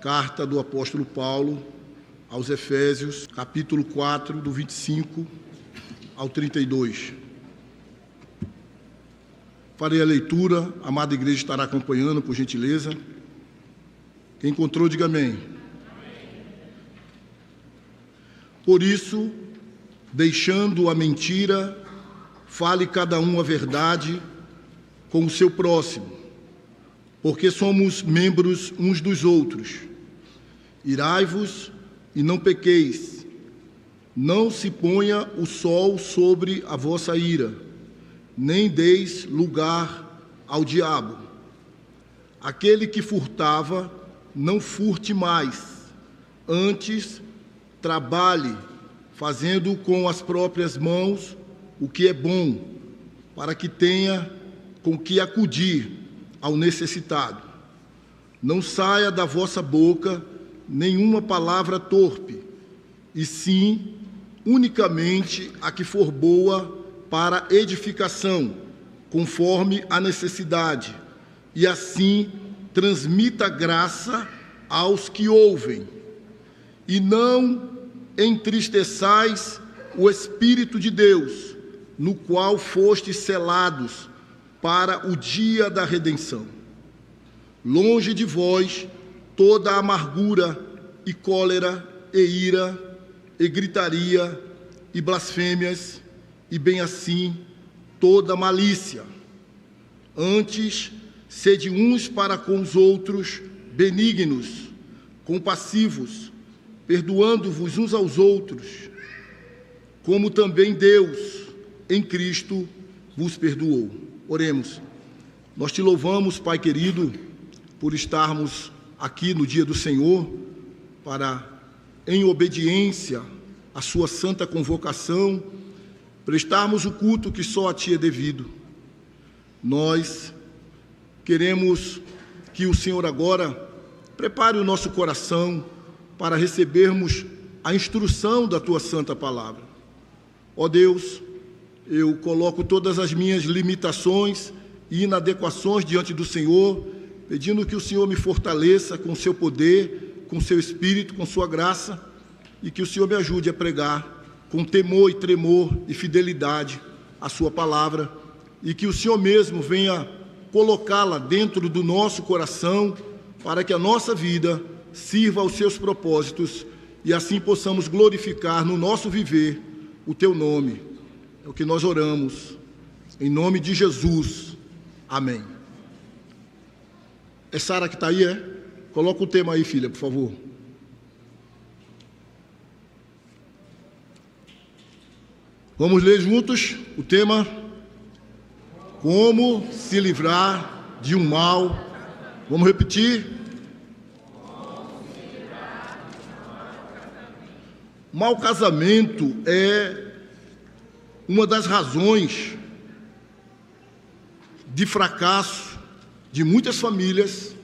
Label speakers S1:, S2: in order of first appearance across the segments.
S1: Carta do apóstolo Paulo aos Efésios, capítulo 4, do 25 ao 32. Farei a leitura, a amada igreja estará acompanhando, por gentileza. Quem encontrou, diga amém. Por isso, deixando a mentira, fale cada um a verdade com o seu próximo, porque somos membros uns dos outros. Irai-vos e não pequeis, não se ponha o sol sobre a vossa ira, nem deis lugar ao diabo. Aquele que furtava, não furte mais, antes trabalhe, fazendo com as próprias mãos o que é bom, para que tenha com que acudir ao necessitado. Não saia da vossa boca nenhuma palavra torpe, e sim unicamente a que for boa para edificação, conforme a necessidade, e assim transmita graça aos que ouvem. E não entristeçais o Espírito de Deus, no qual fostes selados para o dia da redenção. Longe de vós toda amargura e cólera e ira e gritaria e blasfêmias, e bem assim toda malícia. Antes, sede uns para com os outros benignos, compassivos, perdoando-vos uns aos outros, como também Deus, em Cristo, vos perdoou. Oremos. Nós te louvamos, Pai querido, por estarmos aqui no dia do Senhor, para, em obediência à sua santa convocação, prestarmos o culto que só a Ti é devido. Nós queremos que o Senhor agora prepare o nosso coração para recebermos a instrução da Tua santa palavra. Ó Deus, eu coloco todas as minhas limitações e inadequações diante do Senhor, pedindo que o Senhor me fortaleça com o seu poder, com o seu espírito, com sua graça, e que o Senhor me ajude a pregar com temor e tremor e fidelidade a sua palavra, e que o Senhor mesmo venha colocá-la dentro do nosso coração, para que a nossa vida sirva aos seus propósitos, e assim possamos glorificar no nosso viver o teu nome. É o que nós oramos, em nome de Jesus. Amém. É Sara que está aí, é? Coloca o tema aí, filha, por favor. Vamos ler juntos o tema: como se livrar de um mal. Vamos repetir? Mau casamento é uma das razões de fracasso de muitas famílias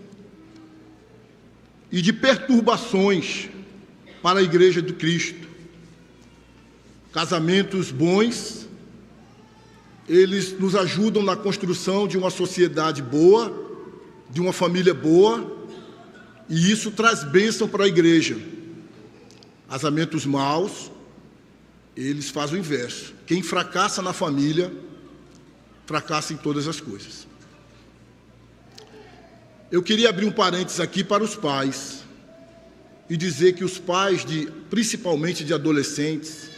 S1: e de perturbações para a Igreja de Cristo. Casamentos bons, eles nos ajudam na construção de uma sociedade boa, de uma família boa, e isso traz bênção para a igreja. Casamentos maus, eles fazem o inverso. Quem fracassa na família, fracassa em todas as coisas. Eu queria abrir um parênteses aqui para os pais e dizer que os pais, principalmente de adolescentes,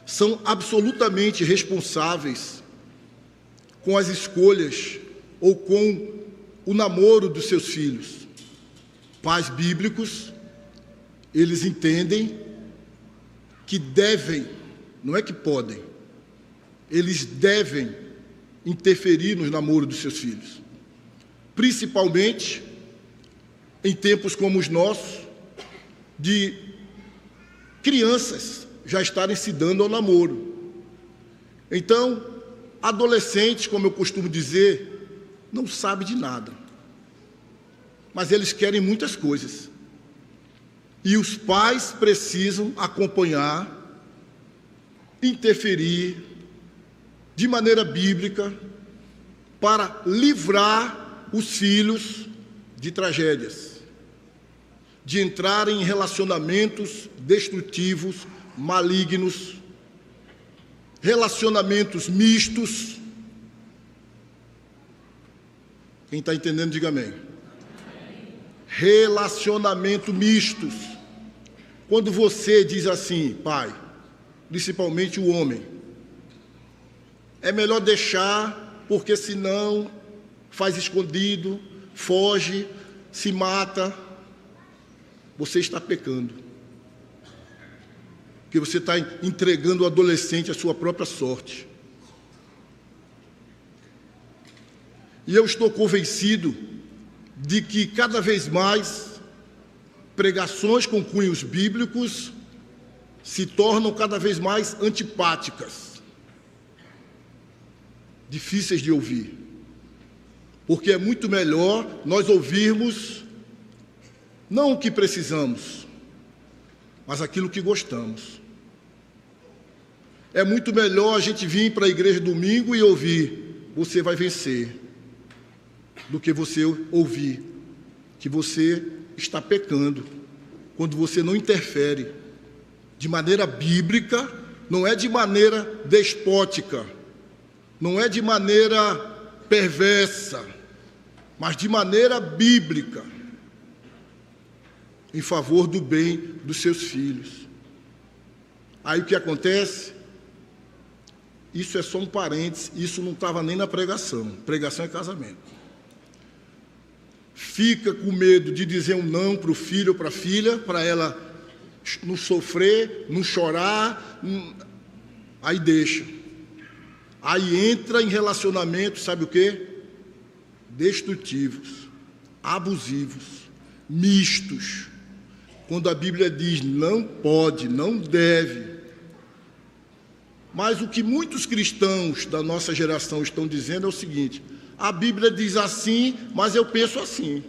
S1: são absolutamente responsáveis com as escolhas ou com o namoro dos seus filhos. Pais bíblicos, eles entendem que devem, não é que podem, eles devem interferir no namoro dos seus filhos, principalmente em tempos como os nossos, de crianças já estarem se dando ao namoro. Então, adolescentes, como eu costumo dizer, não sabem de nada, mas eles querem muitas coisas. E os pais precisam acompanhar, interferir de maneira bíblica para livrar os filhos de tragédias. de entrar em relacionamentos destrutivos, malignos, relacionamentos mistos. Quem está entendendo, diga amém. Relacionamento mistos. Quando você diz assim, pai, principalmente o homem, é melhor deixar, porque senão faz escondido, foge, se mata. Você está pecando. Porque você está entregando o adolescente à sua própria sorte. E eu estou convencido de que cada vez mais pregações com cunhos bíblicos se tornam cada vez mais antipáticas, difíceis de ouvir, porque é muito melhor nós ouvirmos não o que precisamos, mas aquilo que gostamos. É muito melhor a gente vir para a igreja domingo e ouvir, você vai vencer, do que você ouvir que você está pecando, quando você não interfere de maneira bíblica, não é de maneira despótica, não é de maneira perversa, mas de maneira bíblica, em favor do bem dos seus filhos. Aí o que acontece? Isso é só um parênteses, isso não estava nem na pregação. Pregação é casamento. Fica com medo de dizer um não para o filho ou para a filha, para ela não sofrer, não chorar, aí deixa. Aí entra em relacionamentos, sabe o quê? Destrutivos, abusivos, mistos. Quando a Bíblia diz não pode, não deve. Mas o que muitos cristãos da nossa geração estão dizendo é o seguinte: a Bíblia diz assim, mas eu penso assim.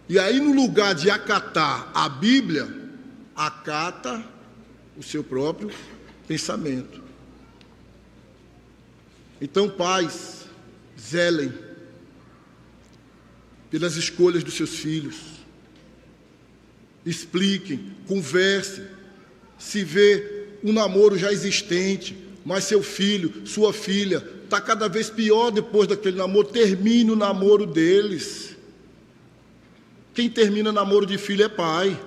S1: E aí, no lugar de acatar a Bíblia, acata o seu próprio pensamento. Então, pais, zelem pelas escolhas dos seus filhos. Expliquem, conversem. Se vê um namoro já existente, mas seu filho, sua filha, está cada vez pior depois daquele namoro, termine o namoro deles. Quem termina namoro de filho é pai.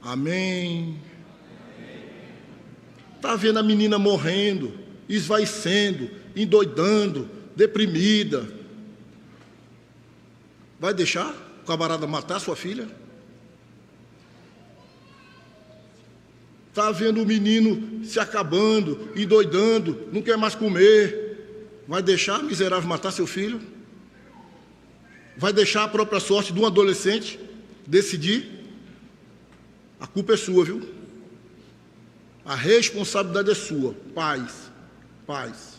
S1: Amém. Está vendo a menina morrendo, esvaecendo, endoidando, deprimida. Vai deixar o camarada matar sua filha? Está vendo o menino se acabando, endoidando, não quer mais comer. Vai deixar, miserável, matar seu filho? Vai deixar a própria sorte de um adolescente decidir? A culpa é sua, viu? A responsabilidade é sua. Pais, pais.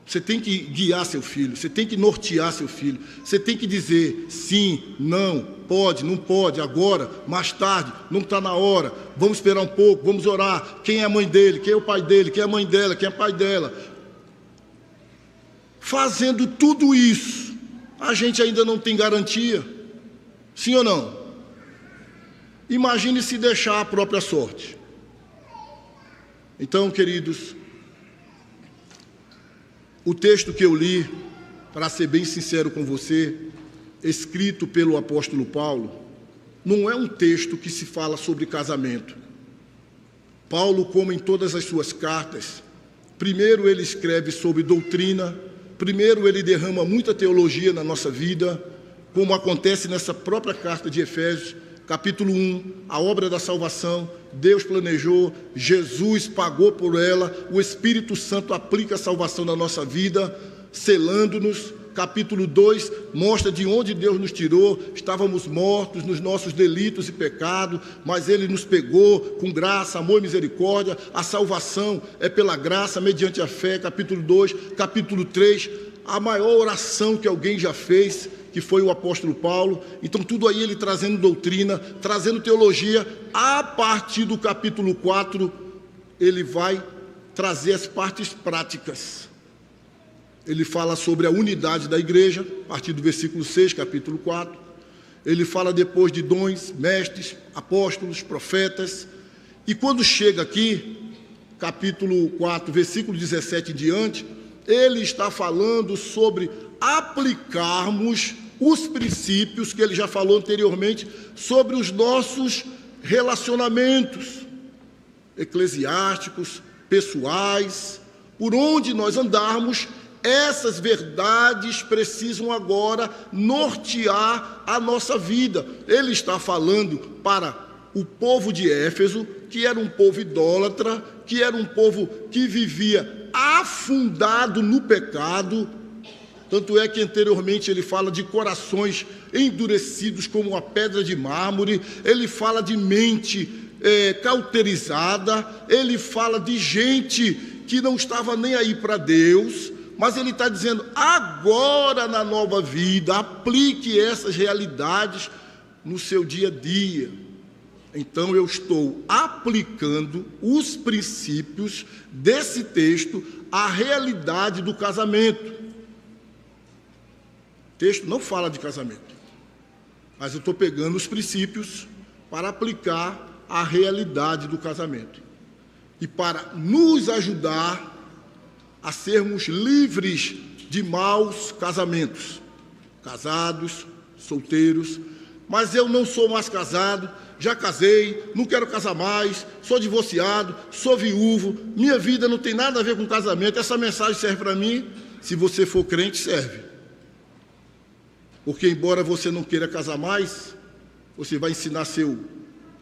S1: Você tem que guiar seu filho, você tem que nortear seu filho, você tem que dizer sim, não, pode, não pode, agora, mais tarde, não está na hora, vamos esperar um pouco, vamos orar. Quem é a mãe dele, quem é o pai dele, quem é a mãe dela, quem é o pai dela. Fazendo tudo isso, a gente ainda não tem garantia, sim ou não? Imagine se deixar a própria sorte. Então, queridos, o texto que eu li, para ser bem sincero com você, escrito pelo apóstolo Paulo, não é um texto que se fala sobre casamento. Paulo, como em todas as suas cartas, primeiro ele escreve sobre doutrina, primeiro ele derrama muita teologia na nossa vida, como acontece nessa própria carta de Efésios, capítulo 1, a obra da salvação, Deus planejou, Jesus pagou por ela, o Espírito Santo aplica a salvação na nossa vida, selando-nos. Capítulo 2 mostra de onde Deus nos tirou, estávamos mortos nos nossos delitos e pecados, mas Ele nos pegou com graça, amor e misericórdia. A salvação é pela graça, mediante a fé. Capítulo 2, capítulo 3, a maior oração que alguém já fez, que foi o apóstolo Paulo. Então tudo aí ele trazendo doutrina, trazendo teologia. A partir do capítulo 4, ele vai trazer as partes práticas. ele fala sobre a unidade da igreja, a partir do versículo 6, capítulo 4. Ele fala depois de dons, mestres, apóstolos, profetas. E quando chega aqui, capítulo 4, versículo 17 em diante, ele está falando sobre aplicarmos os princípios que ele já falou anteriormente sobre os nossos relacionamentos eclesiásticos, pessoais, por onde nós andarmos. Essas verdades precisam agora nortear a nossa vida. Ele está falando para o povo de Éfeso, que era um povo idólatra, que era um povo que vivia afundado no pecado. Tanto é que anteriormente ele fala de corações endurecidos como uma pedra de mármore, ele fala de mente cauterizada, ele fala de gente que não estava nem aí para Deus. Mas ele está dizendo, agora na nova vida, aplique essas realidades no seu dia a dia. Então eu estou aplicando os princípios desse texto à realidade do casamento. O texto não fala de casamento, mas eu estou pegando os princípios para aplicar à realidade do casamento. E para nos ajudar a sermos livres de maus casamentos, casados, solteiros. Mas eu não sou mais casado, já casei, não quero casar mais, sou divorciado, sou viúvo, minha vida não tem nada a ver com casamento. Essa mensagem serve para mim? Se você for crente, serve. Porque embora você não queira casar mais, você vai ensinar seu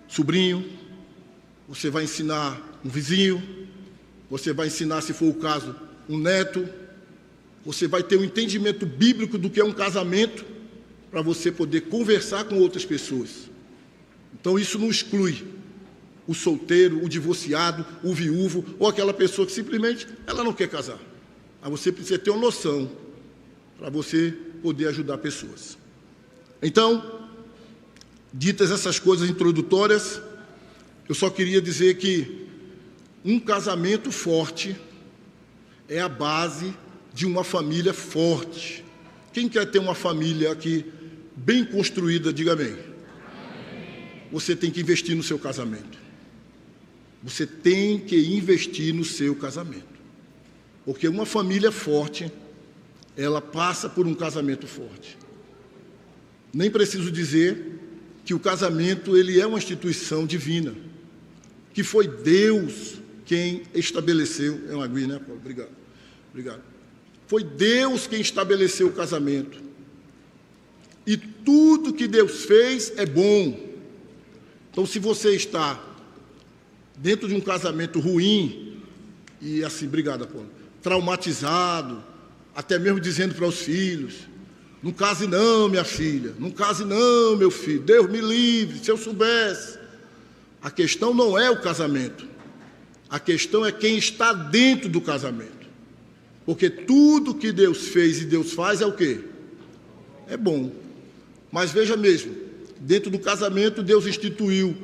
S1: sobrinho, você vai ensinar um vizinho, você vai ensinar, se for o caso, um neto, você vai ter um entendimento bíblico do que é um casamento, para você poder conversar com outras pessoas. Então isso não exclui o solteiro, o divorciado, o viúvo, ou aquela pessoa que simplesmente ela não quer casar. Mas você precisa ter uma noção para você poder ajudar pessoas. Então, ditas essas coisas introdutórias, eu só queria dizer que um casamento forte é a base de uma família forte. Quem quer ter uma família aqui bem construída, diga amém. Você tem que investir no seu casamento. Você tem que investir no seu casamento. Porque uma família forte, ela passa por um casamento forte. Nem preciso dizer que o casamento ele é uma instituição divina, que foi Deus quem estabeleceu. É uma aguinha, né, Paulo? Obrigado. Foi Deus quem estabeleceu o casamento. E tudo que Deus fez é bom. Então, se você está dentro de um casamento ruim, e assim, obrigado, Paulo, traumatizado, até mesmo dizendo para os filhos, não case não, minha filha, não case não, meu filho, Deus me livre, se eu soubesse. A questão não é o casamento, a questão é quem está dentro do casamento. Porque tudo que Deus fez e Deus faz é o quê? É bom. Mas veja mesmo, dentro do casamento Deus instituiu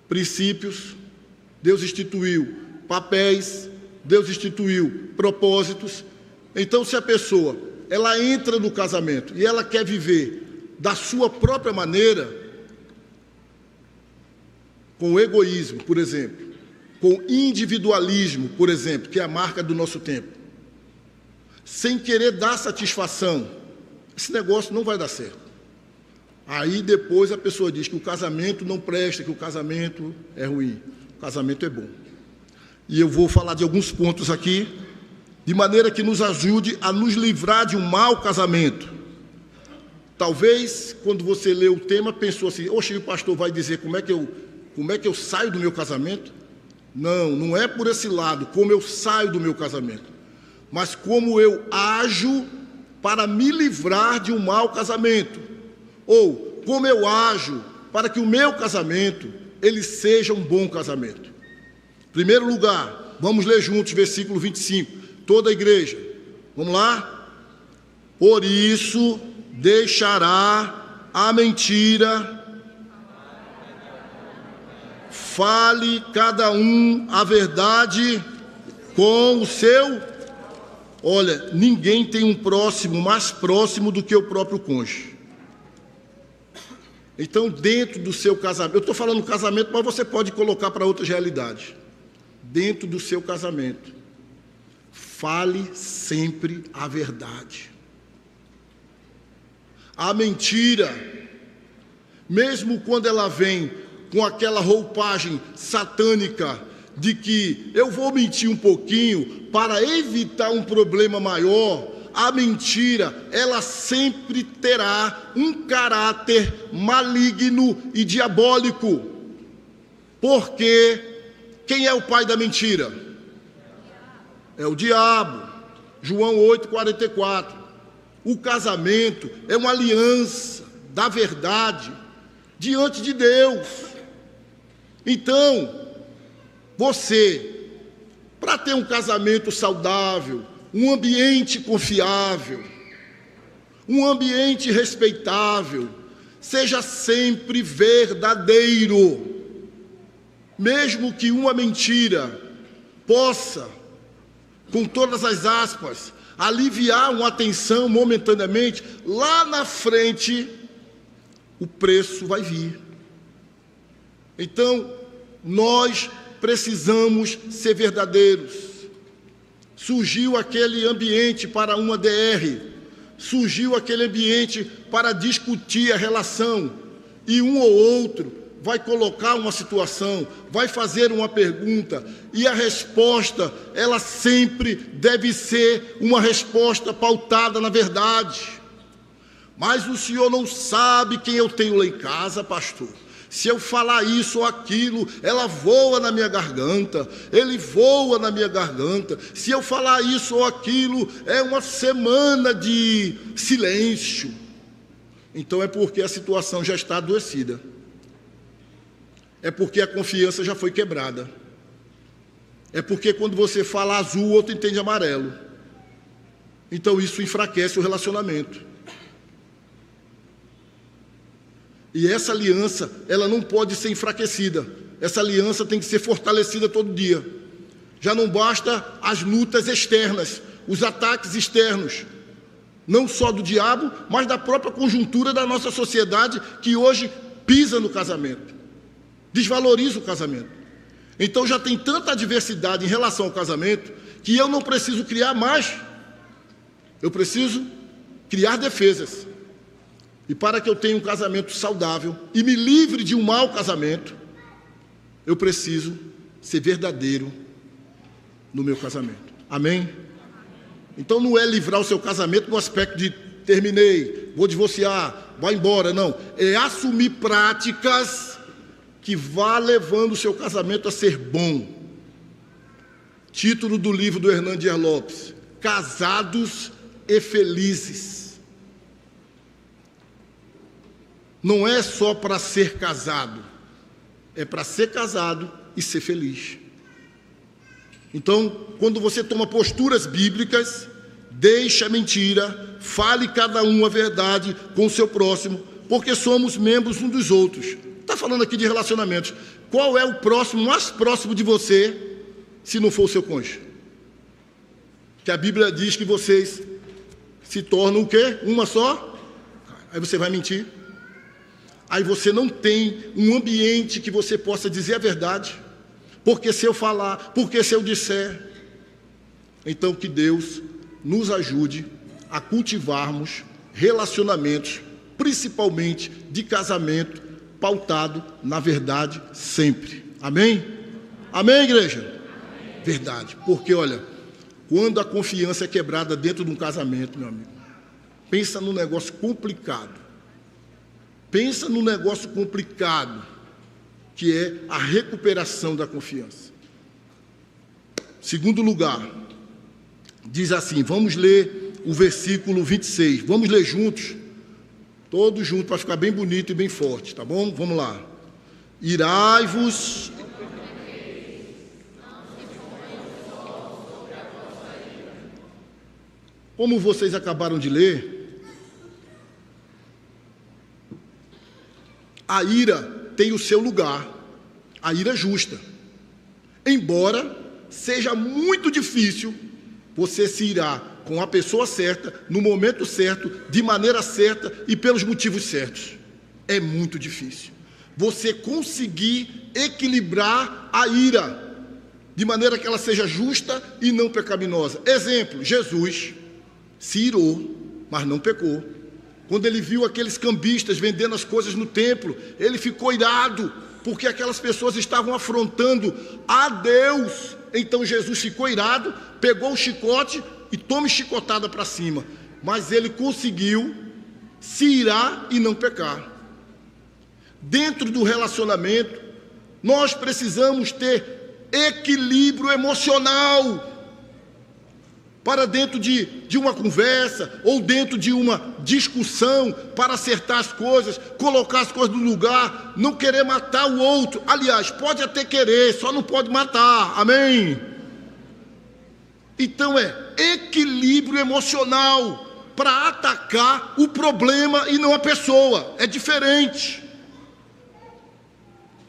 S1: princípios, Deus instituiu papéis, Deus instituiu propósitos. Então, se a pessoa ela entra no casamento e ela quer viver da sua própria maneira, com egoísmo, por exemplo, com individualismo, por exemplo, que é a marca do nosso tempo, sem querer dar satisfação, esse negócio não vai dar certo. Aí depois a pessoa diz que o casamento não presta, que o casamento é ruim. O casamento é bom. E eu vou falar de alguns pontos aqui, de maneira que nos ajude a nos livrar de um mau casamento. Talvez, quando você lê o tema, pensou assim, oxe, o pastor vai dizer como é que eu saio do meu casamento? Não, não é por esse lado, como eu saio do meu casamento, mas como eu ajo para me livrar de um mau casamento, ou como eu ajo para que o meu casamento, ele seja um bom casamento. Em primeiro lugar, vamos ler juntos, versículo 25, toda a igreja, vamos lá? Por isso deixará a mentira, fale cada um a verdade com o seu. Olha, ninguém tem um próximo mais próximo do que o próprio cônjuge. Então, dentro do seu casamento, eu estou falando casamento, mas você pode colocar para outras realidades. Dentro do seu casamento, fale sempre a verdade. A mentira, mesmo quando ela vem com aquela roupagem satânica de que eu vou mentir um pouquinho para evitar um problema maior, a mentira, ela sempre terá um caráter maligno e diabólico. Porque quem é o pai da mentira? É o diabo. João 8,44. O casamento é uma aliança da verdade diante de Deus. Então, você, para ter um casamento saudável, um ambiente confiável, um ambiente respeitável, seja sempre verdadeiro. Mesmo que uma mentira possa, com todas as aspas, aliviar uma tensão momentaneamente, lá na frente o preço vai vir. Então, nós precisamos ser verdadeiros. Surgiu aquele ambiente para uma DR, surgiu aquele ambiente para discutir a relação, e um ou outro vai colocar uma situação, vai fazer uma pergunta, e a resposta, ela sempre deve ser uma resposta pautada na verdade. Mas o senhor não sabe quem eu tenho lá em casa, pastor. Se eu falar isso ou aquilo, ela voa na minha garganta, ele voa na minha garganta. Se eu falar isso ou aquilo, é uma semana de silêncio. Então é porque a situação já está adoecida. É porque a confiança já foi quebrada. É porque quando você fala azul, o outro entende amarelo. Então isso enfraquece o relacionamento. E essa aliança, ela não pode ser enfraquecida. Essa aliança tem que ser fortalecida todo dia. Já não basta as lutas externas, os ataques externos, não só do diabo, mas da própria conjuntura da nossa sociedade, que hoje pisa no casamento, desvaloriza o casamento. Então já tem tanta adversidade em relação ao casamento, que eu não preciso criar mais, eu preciso criar defesas. E para que eu tenha um casamento saudável e me livre de um mau casamento, eu preciso ser verdadeiro no meu casamento. Amém? Então não é livrar o seu casamento no aspecto de terminei, vou divorciar, vai embora, não. É assumir práticas que vá levando o seu casamento a ser bom. Título do livro do Hernán Dias Lopes: Casados e Felizes. Não é só para ser casado, é para ser casado e ser feliz. Então, quando você toma posturas bíblicas, deixe a mentira, fale cada um a verdade com o seu próximo, porque somos membros uns dos outros. Está falando aqui de relacionamentos. Qual é o próximo, mais próximo de você, se não for o seu cônjuge? Que a Bíblia diz que vocês se tornam o quê? Uma só? Aí você vai mentir. Aí você não tem um ambiente que você possa dizer a verdade. Porque se eu falar, porque se eu disser. Então que Deus nos ajude a cultivarmos relacionamentos, principalmente de casamento, pautado na verdade sempre. Amém? Amém, igreja? Amém. Verdade. Porque, olha, quando a confiança é quebrada dentro de um casamento, meu amigo, pensa num negócio complicado. Pensa num negócio complicado, que é a recuperação da confiança. Segundo lugar, diz assim, vamos ler o versículo 26, vamos ler juntos, todos juntos, para ficar bem bonito e bem forte, tá bom? Vamos lá. Irai-vos... Como vocês acabaram de ler, a ira tem o seu lugar, a ira justa. Embora seja muito difícil, você se irá com a pessoa certa, no momento certo, de maneira certa e pelos motivos certos. É muito difícil você conseguir equilibrar a ira, de maneira que ela seja justa e não pecaminosa. Exemplo, Jesus se irou, mas não pecou. Quando ele viu aqueles cambistas vendendo as coisas no templo, ele ficou irado, porque aquelas pessoas estavam afrontando a Deus. Então Jesus ficou irado, pegou o chicote e tome chicotada para cima. Mas ele conseguiu se irar e não pecar. Dentro do relacionamento, nós precisamos ter equilíbrio emocional para dentro de uma conversa ou dentro de uma discussão, para acertar as coisas, colocar as coisas no lugar, não querer matar o outro. Aliás, pode até querer, só não pode matar. Amém? Então é equilíbrio emocional para atacar o problema e não a pessoa. É diferente.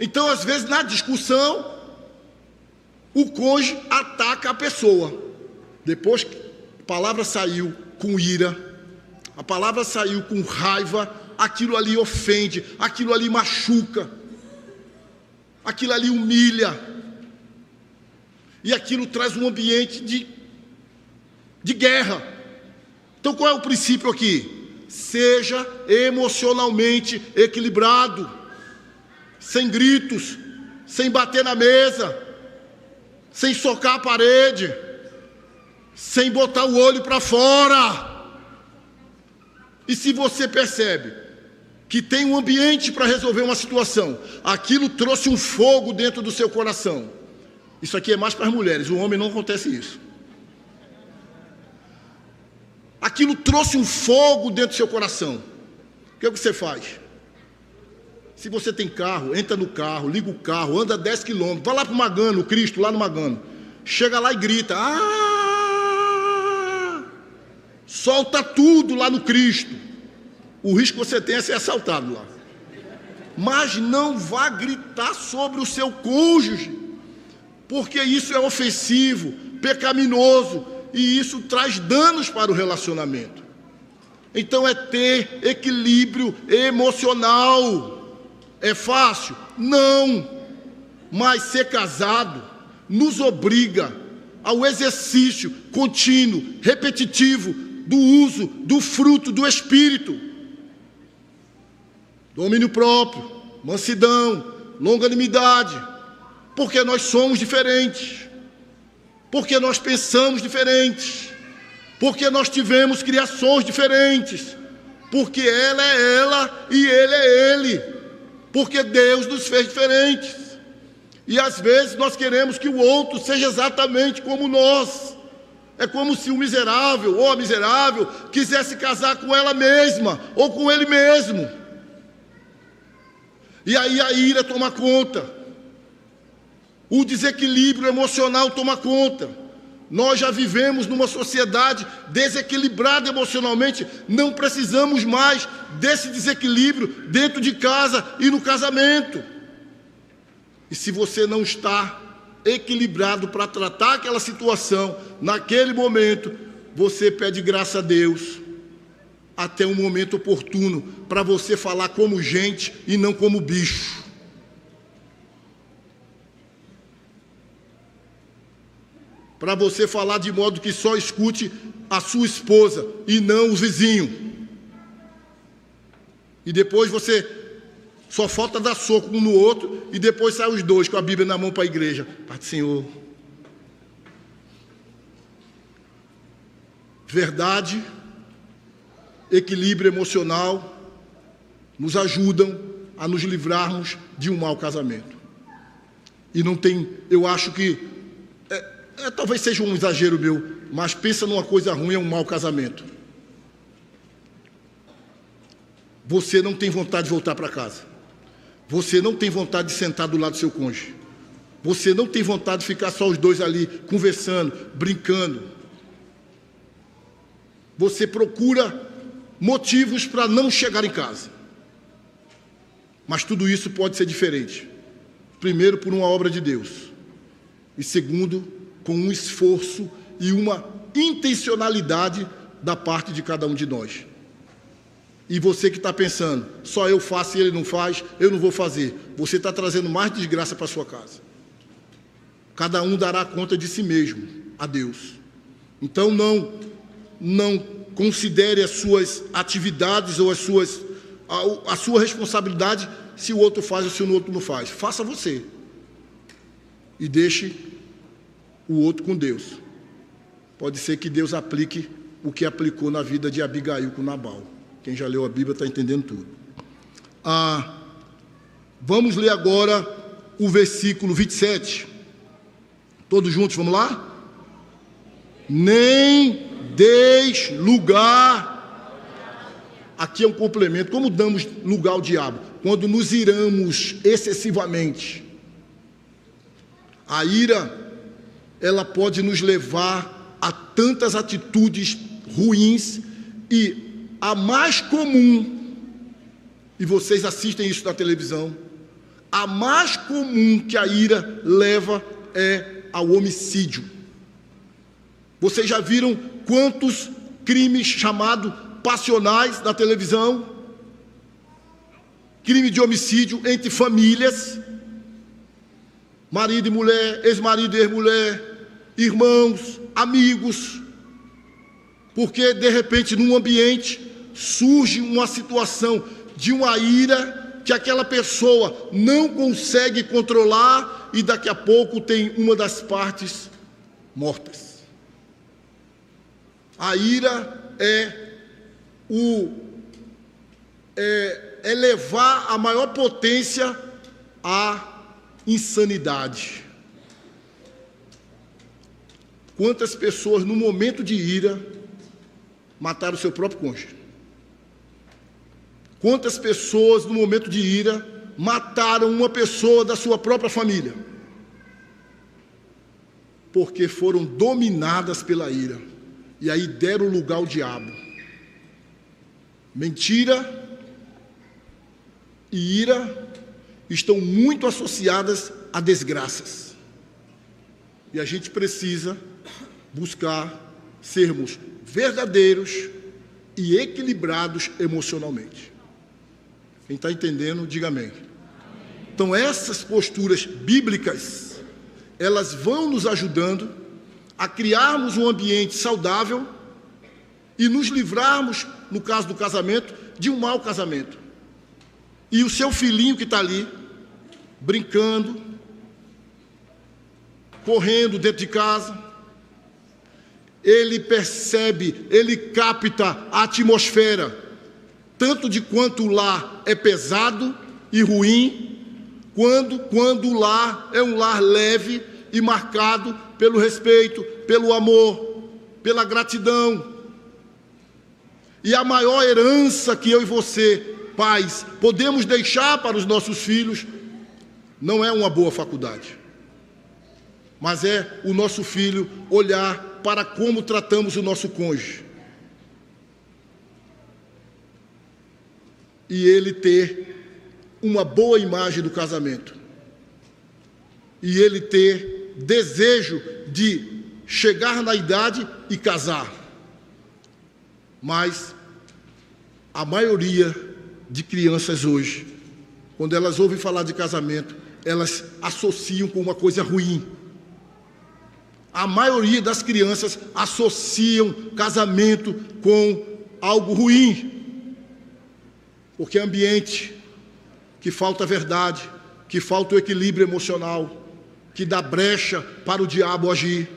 S1: Então, às vezes, na discussão, o cônjuge ataca a pessoa. Depois que a palavra saiu com ira, a palavra saiu com raiva, aquilo ali ofende, aquilo ali machuca, aquilo ali humilha. E aquilo traz um ambiente de guerra. Então, qual é o princípio aqui? Seja emocionalmente equilibrado. Sem gritos, sem bater na mesa, sem socar a parede, sem botar o olho para fora. E se você percebe que tem um ambiente para resolver uma situação, aquilo trouxe um fogo dentro do seu coração. Isso aqui é mais para as mulheres, o homem não acontece isso. Aquilo trouxe um fogo dentro do seu coração. O que é que você faz? Se você tem carro, entra no carro, liga o carro, anda 10 quilômetros, vai lá para o Magano, o Cristo, lá no Magano. Chega lá e grita, solta tudo lá no Cristo. O risco que você tem é ser assaltado lá. Mas não vá gritar sobre o seu cônjuge, porque isso é ofensivo, pecaminoso, e isso traz danos para o relacionamento. Então é ter equilíbrio emocional. É fácil? Não. Mas ser casado nos obriga ao exercício contínuo, repetitivo, do uso do fruto do Espírito. Domínio próprio, mansidão, longanimidade. Porque nós somos diferentes. Porque nós pensamos diferentes. Porque nós tivemos criações diferentes. Porque ela é ela e ele é ele. Porque Deus nos fez diferentes. E às vezes nós queremos que o outro seja exatamente como nós. É como se o miserável ou a miserável quisesse casar com ela mesma ou com ele mesmo. E aí a ira toma conta. O desequilíbrio emocional toma conta. Nós já vivemos numa sociedade desequilibrada emocionalmente, não precisamos mais desse desequilíbrio dentro de casa e no casamento. E se você não está equilibrado para tratar aquela situação, naquele momento, você pede graça a Deus, até um momento oportuno, para você falar como gente e não como bicho. Para você falar de modo que só escute a sua esposa e não o vizinho. E depois você só falta dar soco um no outro e depois sai os dois com a Bíblia na mão para a igreja. Pai do Senhor. Verdade, equilíbrio emocional nos ajudam a nos livrarmos de um mau casamento. E não tem, eu acho que talvez seja um exagero meu, mas pensa numa coisa ruim, é um mau casamento. Você não tem vontade de voltar para casa. Você não tem vontade de sentar do lado do seu cônjuge. Você não tem vontade de ficar só os dois ali, conversando, brincando. Você procura motivos para não chegar em casa. Mas tudo isso pode ser diferente. Primeiro, por uma obra de Deus. E segundo, com um esforço e uma intencionalidade da parte de cada um de nós. E você que está pensando, só eu faço e ele não faz, eu não vou fazer. Você está trazendo mais desgraça para a sua casa. Cada um dará conta de si mesmo a Deus. Então não considere as suas atividades ou a sua responsabilidade se o outro faz ou se o outro não faz. Faça você. E deixe o outro com Deus. Pode ser que Deus aplique o que aplicou na vida de Abigail com Nabal. Quem já leu a Bíblia está entendendo tudo. Vamos ler agora o versículo 27. Todos juntos, vamos lá? Nem deis lugar. Aqui é um complemento. Como damos lugar ao diabo? Quando nos iramos excessivamente. A ira, ela pode nos levar a tantas atitudes ruins, e a mais comum, e vocês assistem isso na televisão, a mais comum que a ira leva é ao homicídio. Vocês já viram quantos crimes chamados passionais na televisão? Crime de homicídio entre famílias, marido e mulher, ex-marido e ex-mulher, irmãos, amigos, porque de repente num ambiente surge uma situação de uma ira que aquela pessoa não consegue controlar e daqui a pouco tem uma das partes mortas. A ira é levar a maior potência à insanidade. Quantas pessoas no momento de ira mataram o seu próprio cônjuge? Quantas pessoas no momento de ira mataram uma pessoa da sua própria família? Porque foram dominadas pela ira. E aí deram lugar ao diabo. Mentira e ira estão muito associadas a desgraças. E a gente precisa buscar sermos verdadeiros e equilibrados emocionalmente. Quem está entendendo, diga amém. Então essas posturas bíblicas, elas vão nos ajudando a criarmos um ambiente saudável e nos livrarmos, no caso do casamento, de um mau casamento. E o seu filhinho que está ali, brincando, correndo dentro de casa, ele percebe, ele capta a atmosfera, tanto de quanto o lar é pesado e ruim, quando o lar é um lar leve e marcado pelo respeito, pelo amor, pela gratidão. E a maior herança que eu e você, pais, podemos deixar para os nossos filhos, não é uma boa faculdade, mas é o nosso filho olhar para como tratamos o nosso cônjuge. E ele ter uma boa imagem do casamento. E ele ter desejo de chegar na idade e casar. Mas a maioria de crianças hoje, quando elas ouvem falar de casamento, elas associam com uma coisa ruim. A maioria das crianças associam casamento com algo ruim. Porque é ambiente que falta verdade, que falta o equilíbrio emocional, que dá brecha para o diabo agir.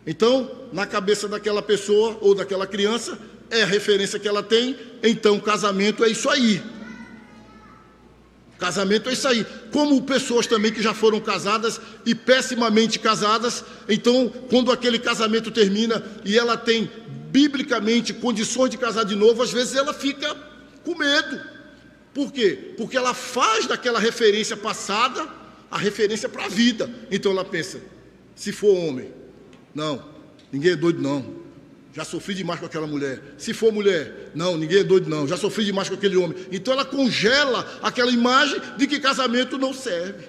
S1: Então, na cabeça daquela pessoa ou daquela criança, é a referência que ela tem, então casamento é isso aí. Casamento é isso aí. Como pessoas também que já foram casadas e pessimamente casadas, então, quando aquele casamento termina e ela tem, biblicamente, condições de casar de novo, às vezes ela fica com medo. Por quê? Porque ela faz daquela referência passada a referência para a vida. Então ela pensa, se for homem, não, ninguém é doido não, já sofri demais com aquela mulher. Se for mulher, não, ninguém é doido não, já sofri demais com aquele homem. Então ela congela aquela imagem de que casamento não serve.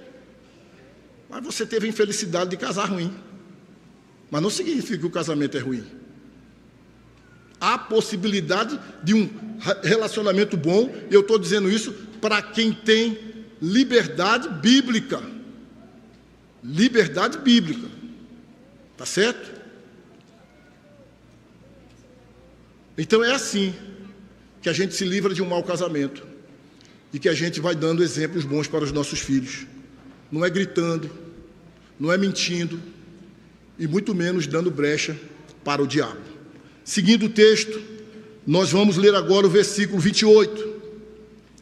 S1: Mas você teve a infelicidade de casar ruim. Mas não significa que o casamento é ruim. Há possibilidade de um relacionamento bom, e eu estou dizendo isso para quem tem liberdade bíblica. Liberdade bíblica. Tá certo? Então é assim que a gente se livra de um mau casamento e que a gente vai dando exemplos bons para os nossos filhos. Não é gritando, não é mentindo e muito menos dando brecha para o diabo. Seguindo o texto, nós vamos ler agora o versículo 28.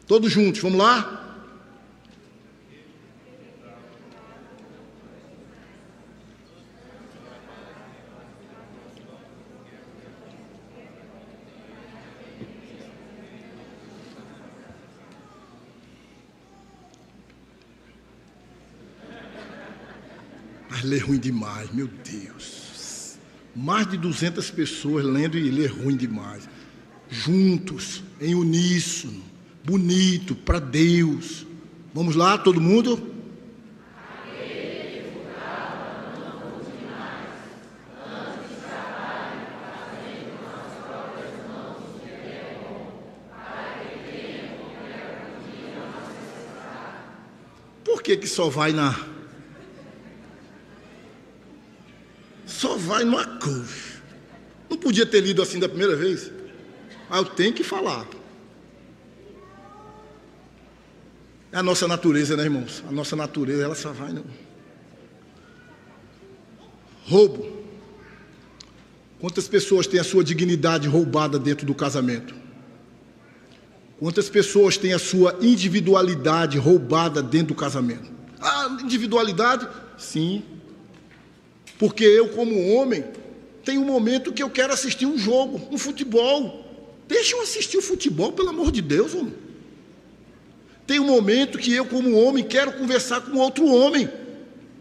S1: Todos juntos, vamos lá? Mas lê ruim demais, meu Deus. Mais de 200 pessoas lendo e lê ruim demais. Juntos, em uníssono, bonito, para Deus. Vamos lá, todo mundo? Por que só vai Só vai numa cruz. Não podia ter lido assim da primeira vez? Eu tenho que falar. É a nossa natureza, né, irmãos? A nossa natureza, ela só vai no roubo. Quantas pessoas têm a sua dignidade roubada dentro do casamento? Quantas pessoas têm a sua individualidade roubada dentro do casamento? Individualidade? Sim. Porque eu, como homem, tenho um momento que eu quero assistir um jogo, um futebol. Deixa eu assistir o futebol, pelo amor de Deus, homem. Tem um momento que eu, como homem, quero conversar com outro homem.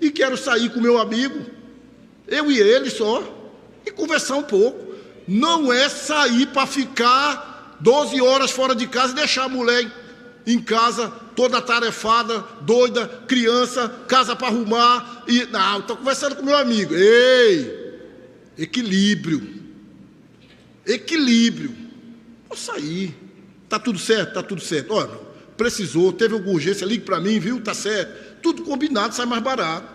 S1: E quero sair com meu amigo, eu e ele só, e conversar um pouco. Não é sair para ficar 12 horas fora de casa e deixar a mulher em casa, toda atarefada, doida, criança, casa para arrumar. Não, estou conversando com meu amigo. Ei, equilíbrio. Equilíbrio. Vou sair. Está tudo certo? Está tudo certo. Olha, precisou, teve alguma urgência, ligue para mim, viu? Está certo. Tudo combinado, sai mais barato.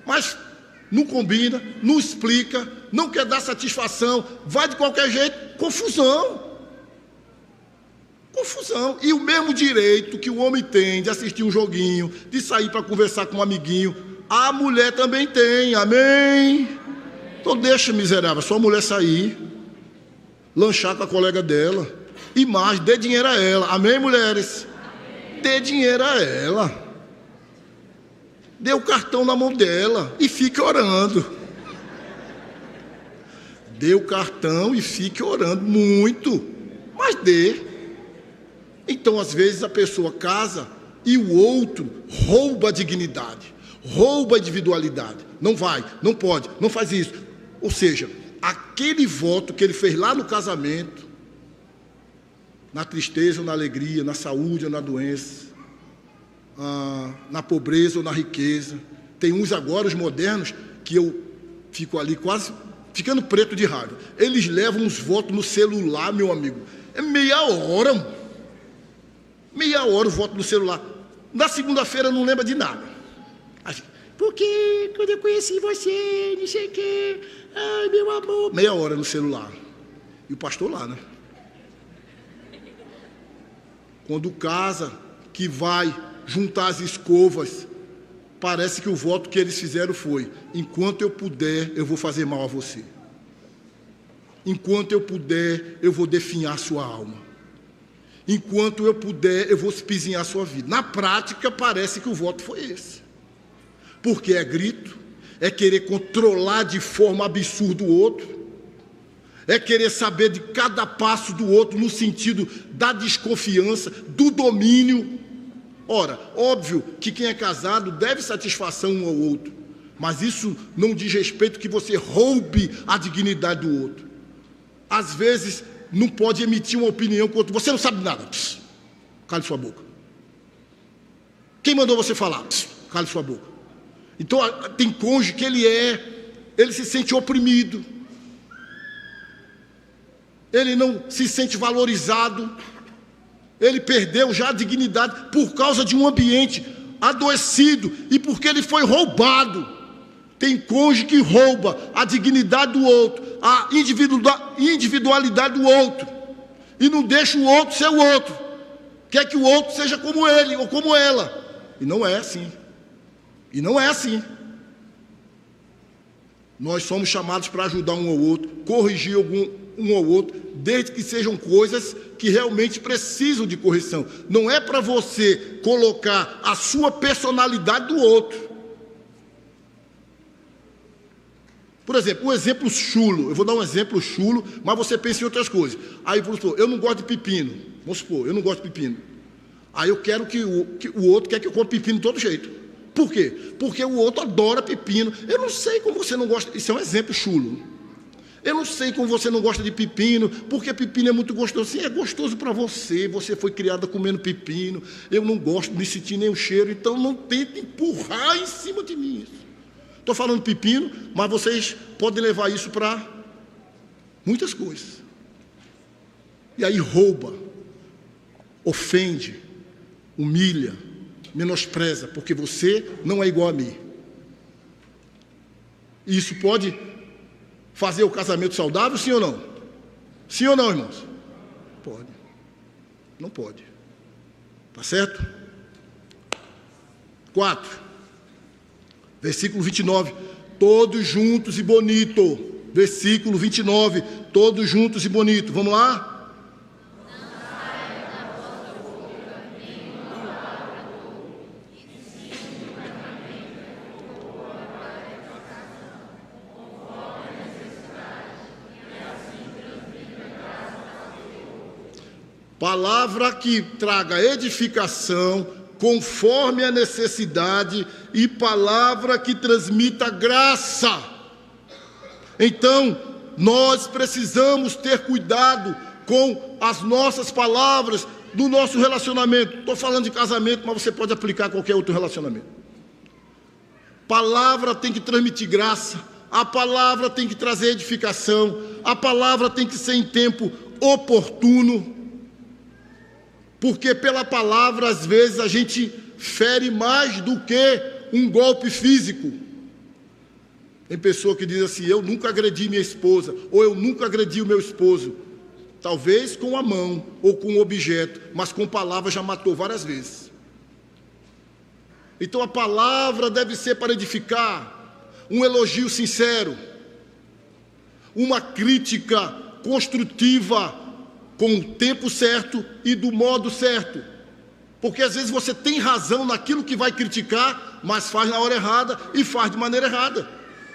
S1: Mas não combina, não explica, não quer dar satisfação, vai de qualquer jeito, confusão. Confusão. E o mesmo direito que o homem tem de assistir um joguinho, de sair para conversar com um amiguinho, a mulher também tem. Amém? Então deixa, miserável, sua mulher sair, lanchar com a colega dela, e mais, dê dinheiro a ela. Amém, mulheres? Amém. Dê dinheiro a ela. Dê o cartão na mão dela e fique orando. Dê o cartão e fique orando muito, mas dê. Então, às vezes, a pessoa casa e o outro rouba a dignidade, rouba a individualidade. Não vai, não pode, não faz isso. Ou seja, aquele voto que ele fez lá no casamento, na tristeza ou na alegria, na saúde ou na doença, na pobreza ou na riqueza. Tem uns agora, os modernos, que eu fico ali quase ficando preto de raiva. Eles levam uns votos no celular, meu amigo. É meia hora, mano. Meia hora o voto no celular. Na segunda-feira não lembra de nada. Porque quando eu conheci você, não sei o quê, ai, meu amor. Meia hora no celular. E o pastor lá, né? Quando casa, que vai juntar as escovas, parece que o voto que eles fizeram foi: enquanto eu puder, eu vou fazer mal a você. Enquanto eu puder, eu vou definhar sua alma. Enquanto eu puder, eu vou espizinhar a sua vida. Na prática, parece que o voto foi esse. Porque é grito, é querer controlar de forma absurda o outro, é querer saber de cada passo do outro no sentido da desconfiança, do domínio. Ora, óbvio que quem é casado deve satisfação um ao outro, mas isso não diz respeito que você roube a dignidade do outro. Às vezes, não pode emitir uma opinião com o outro. Você não sabe nada. Pss, cale sua boca. Quem mandou você falar? Pss, cale sua boca. Então, tem cônjuge que ele se sente oprimido. ele não se sente valorizado, ele perdeu já a dignidade por causa de um ambiente adoecido e porque ele foi roubado. Tem cônjuge que rouba a dignidade do outro, a individualidade do outro, e não deixa o outro ser o outro, quer que o outro seja como ele ou como ela, e não é assim, e não é assim. Nós somos chamados para ajudar um ao outro, corrigir um ao outro, desde que sejam coisas que realmente precisam de correção. Não é para você colocar a sua personalidade do outro. Por exemplo, um exemplo chulo. Eu vou dar um exemplo chulo, mas você pensa em outras coisas. Aí, vamos supor, eu não gosto de pepino. Vamos supor, eu não gosto de pepino. Aí eu quero que o outro quer que eu coma pepino de todo jeito. Por quê? Porque o outro adora pepino. Eu não sei como você não gosta. Isso é um exemplo chulo. Eu não sei como você não gosta de pepino, porque pepino é muito gostoso. Sim, é gostoso para você. Você foi criada comendo pepino. Eu não gosto de sentir nem o cheiro, então não tente empurrar em cima de mim isso. Estou falando pepino, mas vocês podem levar isso para muitas coisas. E aí rouba, ofende, humilha, menospreza, porque você não é igual a mim. Isso pode fazer o casamento saudável, sim ou não? Sim ou não, irmãos? Pode. Não pode. Tá certo? 4. Versículo 29. Todos juntos e bonito. Versículo 29. Todos juntos e bonito. Vamos lá? Palavra que traga edificação conforme a necessidade e palavra que transmita graça. Então, nós precisamos ter cuidado com as nossas palavras do nosso relacionamento. Estou falando de casamento, mas você pode aplicar a qualquer outro relacionamento. Palavra tem que transmitir graça, a palavra tem que trazer edificação, a palavra tem que ser em tempo oportuno. Porque pela palavra, às vezes, a gente fere mais do que um golpe físico. Tem pessoa que diz assim, eu nunca agredi minha esposa, ou eu nunca agredi o meu esposo. Talvez com a mão, ou com um objeto, mas com palavra já matou várias vezes. Então a palavra deve ser para edificar, um elogio sincero, uma crítica construtiva, com o tempo certo e do modo certo. Porque às vezes você tem razão naquilo que vai criticar, mas faz na hora errada e faz de maneira errada.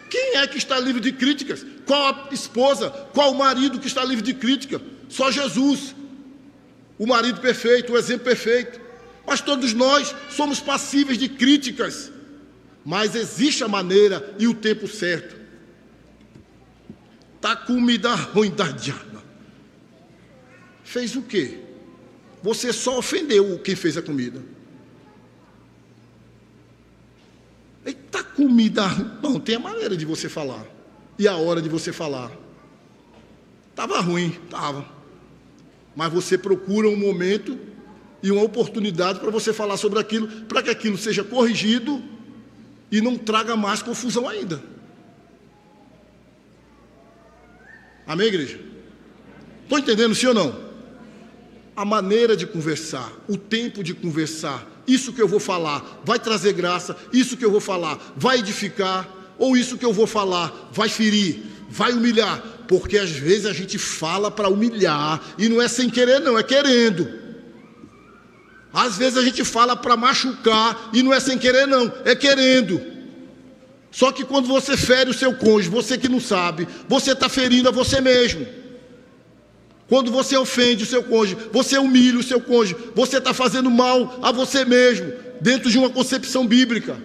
S1: Quem é que está livre de críticas? Qual a esposa? Qual o marido que está livre de crítica? Só Jesus, o marido perfeito, o exemplo perfeito. Mas todos nós somos passíveis de críticas. Mas existe a maneira e o tempo certo. Tá comida ruim da diaba. Fez o quê? Você só ofendeu quem fez a comida. Eita, comida. Não, tem a maneira de você falar. E a hora de você falar. Estava ruim, estava. Mas você procura um momento e uma oportunidade para você falar sobre aquilo, para que aquilo seja corrigido e não traga mais confusão ainda. Amém, igreja? Estão entendendo, sim ou não? A maneira de conversar, o tempo de conversar, isso que eu vou falar vai trazer graça, isso que eu vou falar vai edificar, ou isso que eu vou falar vai ferir, vai humilhar, porque às vezes a gente fala para humilhar, e não é sem querer não, é querendo. Às vezes a gente fala para machucar, e não é sem querer não, é querendo. Só que quando você fere o seu cônjuge, você que não sabe, você está ferindo a você mesmo. Quando você ofende o seu cônjuge, você humilha o seu cônjuge, você está fazendo mal a você mesmo, dentro de uma concepção bíblica.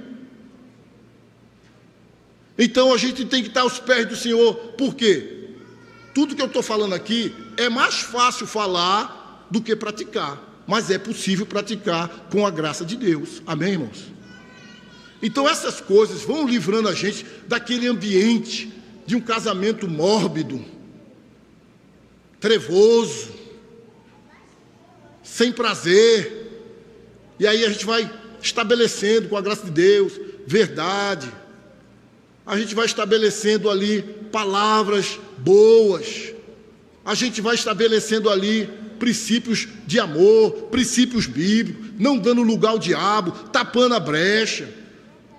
S1: Então a gente tem que estar aos pés do Senhor. Por quê? Tudo que eu estou falando aqui é mais fácil falar do que praticar, mas é possível praticar com a graça de Deus. Amém, irmãos? Então essas coisas vão livrando a gente daquele ambiente de um casamento mórbido, trevoso, sem prazer. E aí a gente vai estabelecendo, com a graça de Deus, verdade. A gente vai estabelecendo ali palavras boas. A gente vai estabelecendo ali princípios de amor, princípios bíblicos, não dando lugar ao diabo, tapando a brecha,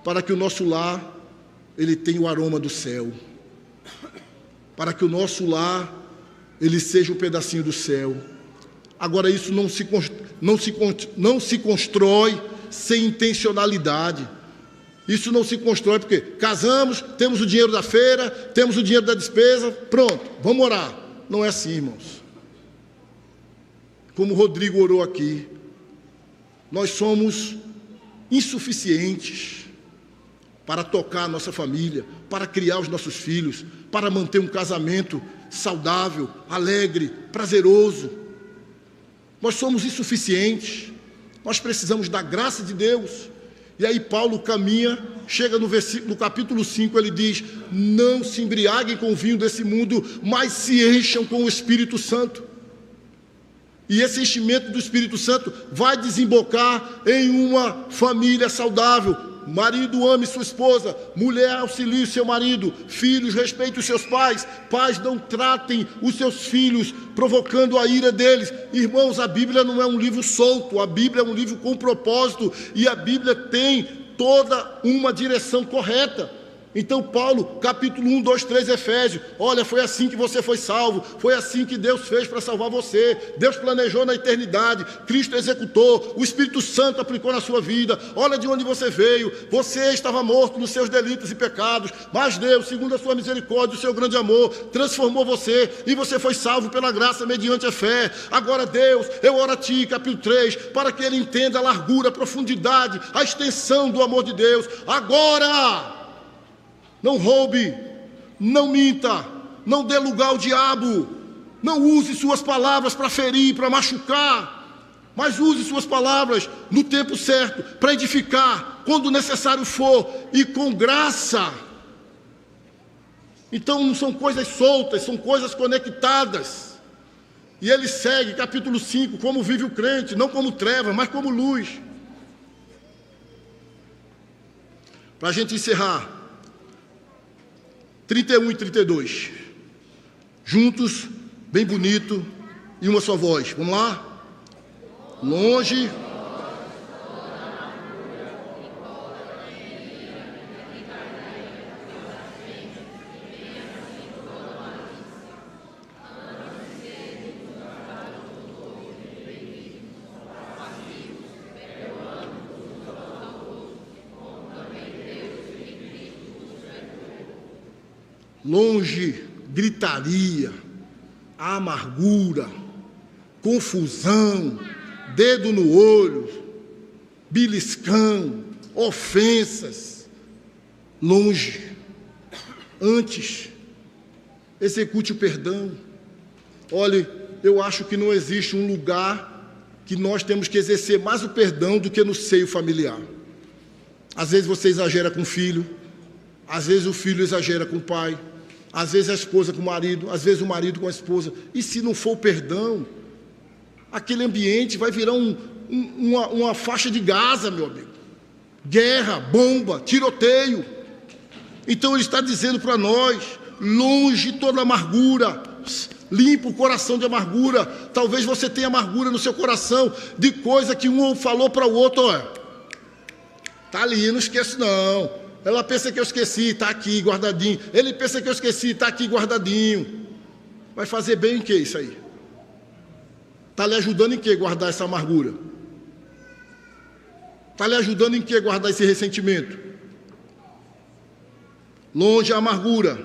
S1: para que o nosso lar, ele tenha o aroma do céu. Para que o nosso lar, ele seja um pedacinho do céu. Agora, isso não se constrói sem intencionalidade. Isso não se constrói porque casamos, temos o dinheiro da feira, temos o dinheiro da despesa, pronto, vamos orar. Não é assim, irmãos. Como o Rodrigo orou aqui, nós somos insuficientes para tocar a nossa família, para criar os nossos filhos, para manter um casamento saudável, alegre, prazeroso. Nós somos insuficientes, nós precisamos da graça de Deus. E aí Paulo caminha, chega no capítulo 5, ele diz: não se embriaguem com o vinho desse mundo, mas se encham com o Espírito Santo. E esse enchimento do Espírito Santo vai desembocar em uma família saudável. Marido ame sua esposa, mulher auxilie seu marido, filhos respeitem os seus pais, pais não tratem os seus filhos provocando a ira deles. Irmãos, a Bíblia não é um livro solto, a Bíblia é um livro com propósito e a Bíblia tem toda uma direção correta. Então Paulo, capítulo 1, 2, 3, Efésios, olha, foi assim que você foi salvo, foi assim que Deus fez para salvar você, Deus planejou na eternidade, Cristo executou, o Espírito Santo aplicou na sua vida, olha de onde você veio, você estava morto nos seus delitos e pecados, mas Deus, segundo a sua misericórdia, o seu grande amor, transformou você, e você foi salvo pela graça mediante a fé. Agora Deus, eu oro a ti, capítulo 3, para que ele entenda a largura, a profundidade, a extensão do amor de Deus. Agora, não roube, não minta, não dê lugar ao diabo, não use suas palavras para ferir, para machucar, mas use suas palavras no tempo certo, para edificar, quando necessário for, e com graça. Então não são coisas soltas, são coisas conectadas. E ele segue, capítulo 5, como vive o crente, não como treva, mas como luz. Para a gente encerrar, 31 e 32, juntos, bem bonito, e uma só voz. Vamos lá? Longe. Longe, gritaria, amargura, confusão, dedo no olho, beliscão, ofensas. Longe. Antes, execute o perdão. Olhe, eu acho que não existe um lugar que nós temos que exercer mais o perdão do que no seio familiar. Às vezes você exagera com o filho, às vezes o filho exagera com o pai, às vezes a esposa com o marido, às vezes o marido com a esposa. E se não for o perdão, aquele ambiente vai virar uma faixa de Gaza, meu amigo. Guerra, bomba, tiroteio. Então ele está dizendo para nós, longe toda amargura, limpa o coração de amargura. Talvez você tenha amargura no seu coração de coisa que um falou para o outro, olha, está ali, não esqueço não. Ela pensa que eu esqueci, está aqui guardadinho. Ele pensa que eu esqueci, está aqui guardadinho. Vai fazer bem em que isso aí? Está lhe ajudando em que guardar essa amargura? Está lhe ajudando em que guardar esse ressentimento? Longe a amargura,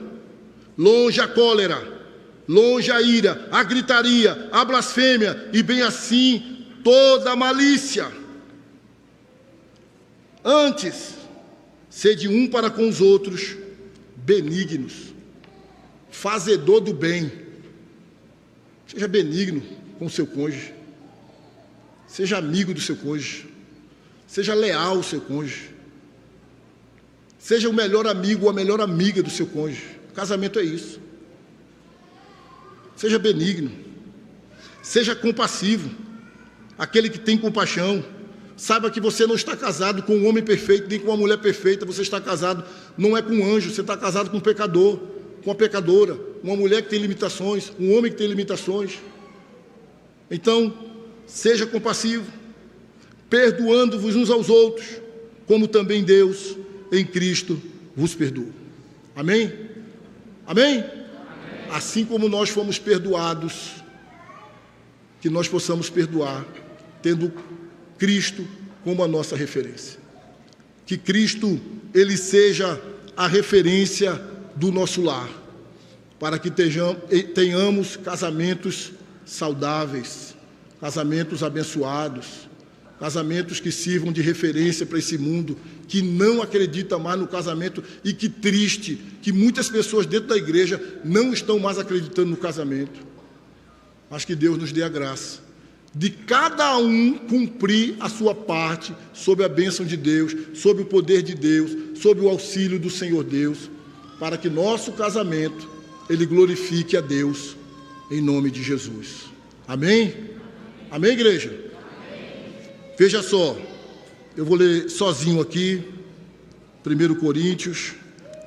S1: longe a cólera, longe a ira, a gritaria, a blasfêmia e bem assim toda a malícia. Antes, sede um para com os outros, benignos, fazedor do bem. Seja benigno com o seu cônjuge, seja amigo do seu cônjuge, seja leal ao seu cônjuge, seja o melhor amigo ou a melhor amiga do seu cônjuge. O casamento é isso. Seja benigno. Seja compassivo, aquele que tem compaixão. Saiba que você não está casado com um homem perfeito, nem com uma mulher perfeita. Você está casado, não é com um anjo, você está casado com um pecador, com uma pecadora, uma mulher que tem limitações, um homem que tem limitações. Então, seja compassivo, perdoando-vos uns aos outros, como também Deus, em Cristo, vos perdoa. Amém? Amém? Amém? Assim como nós fomos perdoados, que nós possamos perdoar, tendo Cristo como a nossa referência. Que Cristo, Ele seja a referência do nosso lar, para que tenhamos casamentos saudáveis, casamentos abençoados, casamentos que sirvam de referência para esse mundo que não acredita mais no casamento, e que triste que muitas pessoas dentro da igreja não estão mais acreditando no casamento. Mas que Deus nos dê a graça de cada um cumprir a sua parte sob a bênção de Deus, sob o poder de Deus, sob o auxílio do Senhor Deus, para que nosso casamento, ele glorifique a Deus, em nome de Jesus. Amém? Amém, igreja? Amém. Veja só, eu vou ler sozinho aqui, 1 Coríntios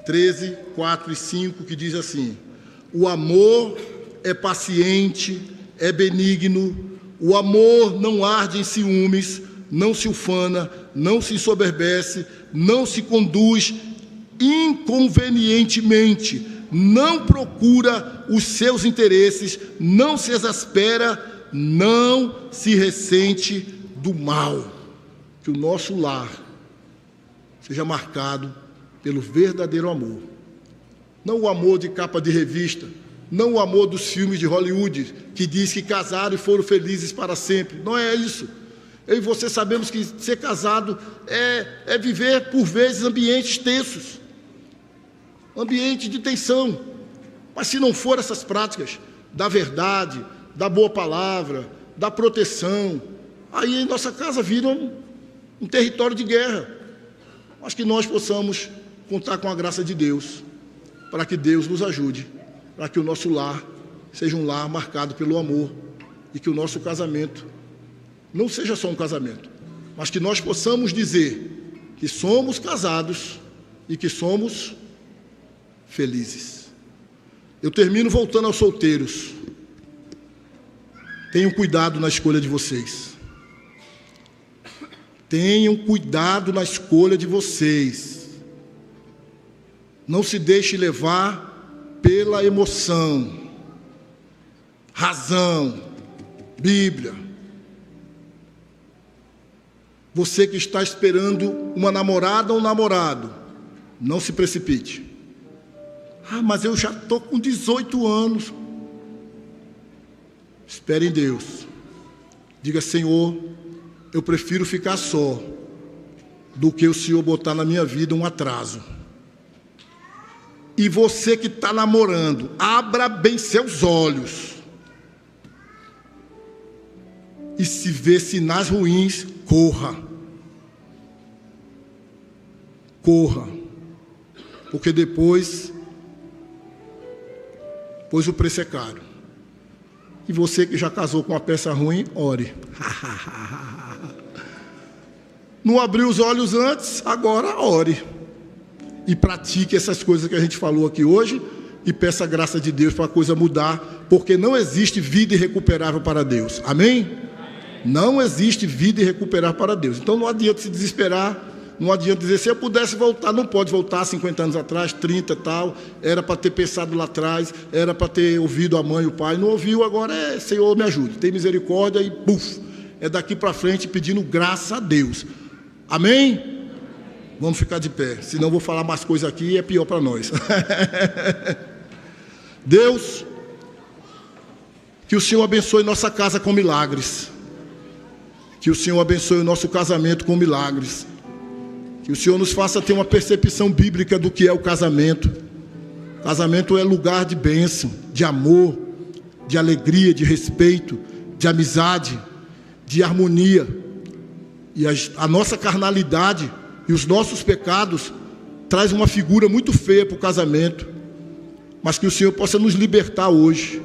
S1: 13, 4 e 5, que diz assim: o amor é paciente, é benigno, o amor não arde em ciúmes, não se ufana, não se ensoberbece, não se conduz inconvenientemente, não procura os seus interesses, não se exaspera, não se ressente do mal. Que o nosso lar seja marcado pelo verdadeiro amor. Não o amor de capa de revista, não o amor dos filmes de Hollywood, que diz que casaram e foram felizes para sempre. Não é isso. Eu e você sabemos que ser casado é viver, por vezes, ambientes tensos, ambiente de tensão. Mas se não for essas práticas da verdade, da boa palavra, da proteção, aí nossa casa vira um território de guerra. Mas que nós possamos contar com a graça de Deus, para que Deus nos ajude, para que o nosso lar seja um lar marcado pelo amor, e que o nosso casamento não seja só um casamento, mas que nós possamos dizer que somos casados e que somos felizes. Eu termino voltando aos solteiros. Tenham cuidado na escolha de vocês. Tenham cuidado na escolha de vocês. Não se deixe levar pela emoção, razão, Bíblia. Você que está esperando uma namorada ou um namorado, não se precipite. Ah, mas eu já estou com 18 anos. Espere em Deus. Diga: Senhor, eu prefiro ficar só do que o Senhor botar na minha vida um atraso. E você que está namorando, abra bem seus olhos. E se vê sinais ruins, corra. Corra. Porque depois o preço é caro. E você que já casou com uma peça ruim, ore. Não abriu os olhos antes, agora ore. E pratique essas coisas que a gente falou aqui hoje, e peça a graça de Deus para a coisa mudar, porque não existe vida irrecuperável para Deus. Amém? Não existe vida irrecuperável para Deus. Então não adianta se desesperar, não adianta dizer: se eu pudesse voltar. Não pode voltar 50 anos atrás, 30 e tal, era para ter pensado lá atrás, era para ter ouvido a mãe e o pai, não ouviu, agora Senhor, me ajude, tem misericórdia, e puf, é daqui para frente pedindo graça a Deus. Amém? Vamos ficar de pé, senão vou falar mais coisa aqui e é pior para nós. Deus, que o Senhor abençoe nossa casa com milagres, que o Senhor abençoe o nosso casamento com milagres, que o Senhor nos faça ter uma percepção bíblica do que é o casamento. Casamento é lugar de bênção, de amor, de alegria, de respeito, de amizade, de harmonia. E a nossa carnalidade e os nossos pecados traz uma figura muito feia para o casamento. Mas que o Senhor possa nos libertar hoje,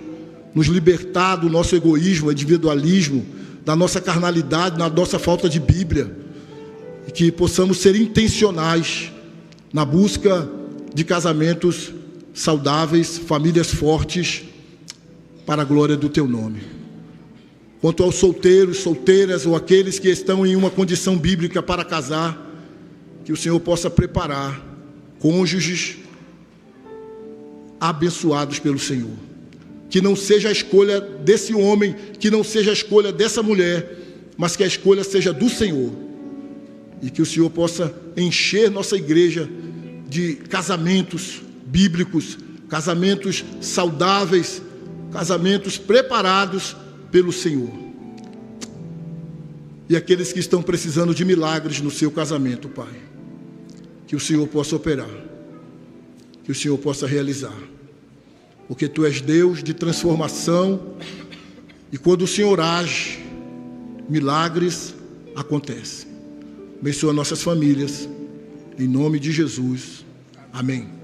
S1: nos libertar do nosso egoísmo, individualismo, da nossa carnalidade, da nossa falta de Bíblia, e que possamos ser intencionais na busca de casamentos saudáveis, famílias fortes, para a glória do Teu nome. Quanto aos solteiros, solteiras ou aqueles que estão em uma condição bíblica para casar, que o Senhor possa preparar cônjuges abençoados pelo Senhor. Que não seja a escolha desse homem, que não seja a escolha dessa mulher, mas que a escolha seja do Senhor. E que o Senhor possa encher nossa igreja de casamentos bíblicos, casamentos saudáveis, casamentos preparados pelo Senhor. E aqueles que estão precisando de milagres no seu casamento, Pai, que o Senhor possa operar, que o Senhor possa realizar, porque Tu és Deus de transformação, e quando o Senhor age, milagres acontecem. Abençoa nossas famílias, em nome de Jesus. Amém.